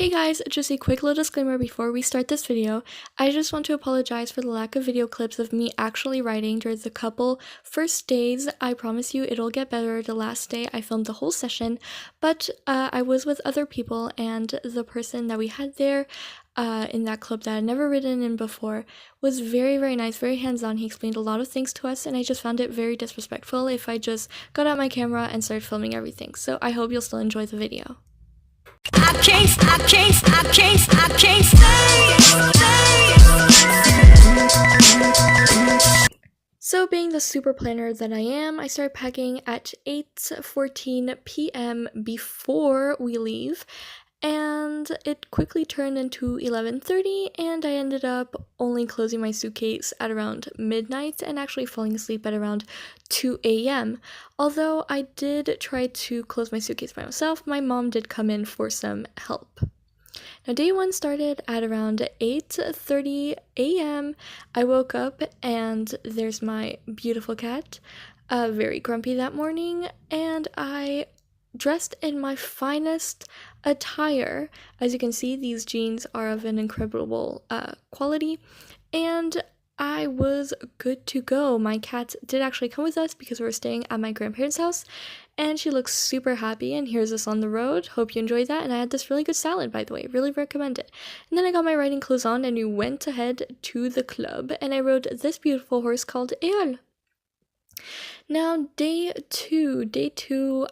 Hey guys, just a quick little disclaimer before we start this video. I just want to apologize for the lack of video clips of me actually writing during the couple first days. I promise you it'll get better. The last day I filmed the whole session, but I was with other people, and the person that we had there in that club that I'd never ridden in before was very, very nice, very hands-on. He explained a lot of things to us, and I just found it very disrespectful if I just got out my camera and started filming everything. So I hope you'll still enjoy the video. So being the super planner that I am, I started packing at 8:14 p.m. before we leave, and it quickly turned into 11:30, and I ended up only closing my suitcase at around midnight and actually falling asleep at around 2 a.m. Although I did try to close my suitcase by myself, my mom did come in for some help. Now, day one started at around 8:30 a.m. I woke up and there's my beautiful cat, very grumpy that morning, and I dressed in my finest attire. As you can see, these jeans are of an incredible quality, and I was good to go. My cat did actually come with us because we were staying at my grandparents' house, and she looks super happy, and here's us on the road. Hope you enjoyed that, and I had this really good salad, by the way. Really recommend it. And then I got my riding clothes on, and we went ahead to the club, and I rode this beautiful horse called Eol. Now, day two,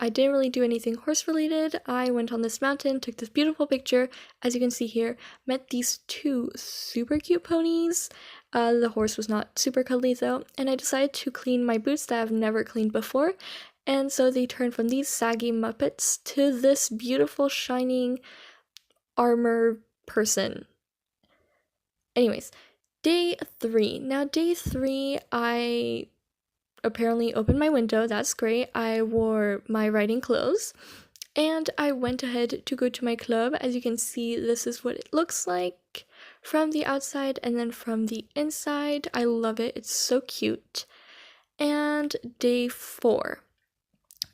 I didn't really do anything horse-related. I went on this mountain, took this beautiful picture, as you can see here, met these two super cute ponies. The horse was not super cuddly though, and I decided to clean my boots that I've never cleaned before, and so they turned from these saggy Muppets to this beautiful shining armor person. Anyways, day three. Now, day three, I apparently opened my window. That's great. I wore my riding clothes and I went ahead to go to my club. As you can see, this is what it looks like from the outside and then from the inside. I love it. It's so cute. And day four.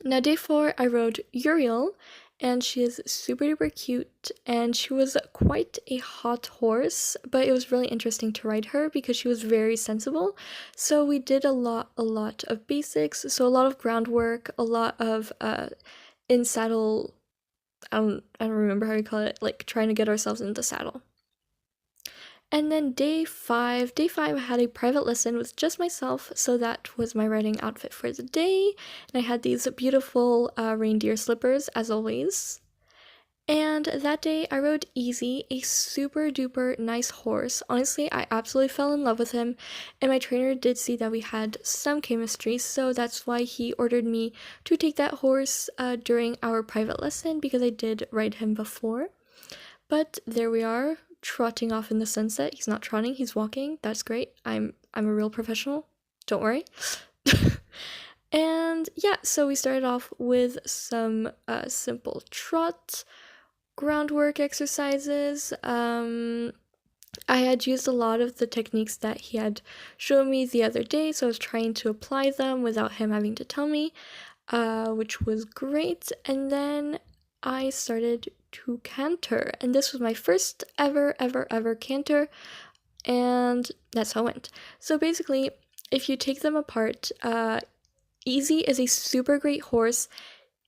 Now, day four, I rode Uriel, and she is super duper cute, and she was quite a hot horse, but it was really interesting to ride her because she was very sensible. So we did a lot of basics, so a lot of groundwork, a lot of in saddle, I don't remember how you call it, like trying to get ourselves in the saddle. And then day five, I had a private lesson with just myself, so that was my riding outfit for the day. And I had these beautiful reindeer slippers, as always. And that day, I rode Easy, a super duper nice horse. Honestly, I absolutely fell in love with him, and my trainer did see that we had some chemistry, so that's why he ordered me to take that horse during our private lesson, because I did ride him before. But there we are, trotting off in the sunset. He's not trotting, he's walking. That's great. I'm a real professional. Don't worry. And yeah, so we started off with some simple trot groundwork exercises. I had used a lot of the techniques that he had shown me the other day, so I was trying to apply them without him having to tell me, which was great. And then I started to canter, and this was my first ever canter, and that's how it went. So basically, if you take them apart, Easy is a super great horse,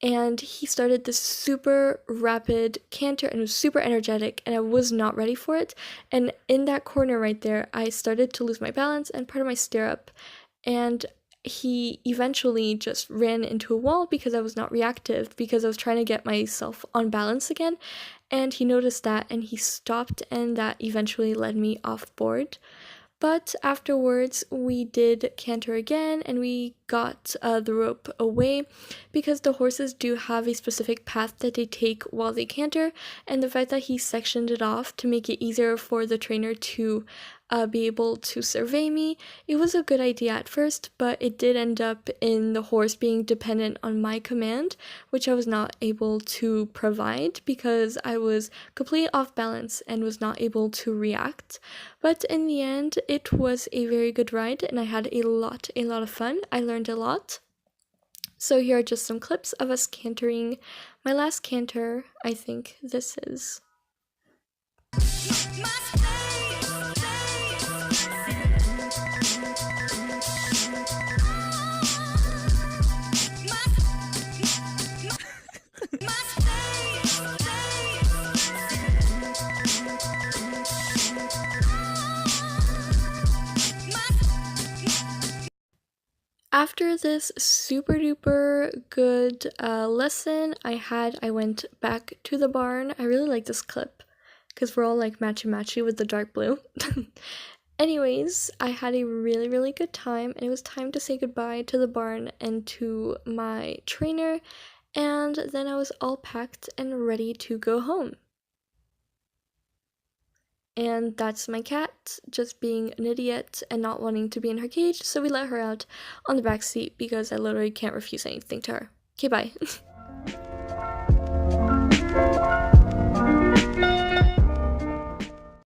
and he started this super rapid canter and it was super energetic, and I was not ready for it. And in that corner right there, I started to lose my balance and part of my stirrup, and he eventually just ran into a wall because I was not reactive, because I was trying to get myself on balance again, and he noticed that and he stopped, and that eventually led me off board. But afterwards, we did canter again, and we got the rope away because the horses do have a specific path that they take while they canter, and the fact that he sectioned it off to make it easier for the trainer to be able to survey me, it was a good idea at first, but it did end up in the horse being dependent on my command, which I was not able to provide because I was completely off balance and was not able to react. But in the end, it was a very good ride, and I had a lot of fun. I learned a lot. So here are just some clips of us cantering. My last canter, I think this is. After this super duper good lesson I went back to the barn. I really like this clip because we're all like matchy with the dark blue. Anyways, I had a really good time, and it was time to say goodbye to the barn and to my trainer, and then I was all packed and ready to go home. And that's my cat just being an idiot and not wanting to be in her cage, so we let her out on the back seat because I literally can't refuse anything to her. Okay, bye.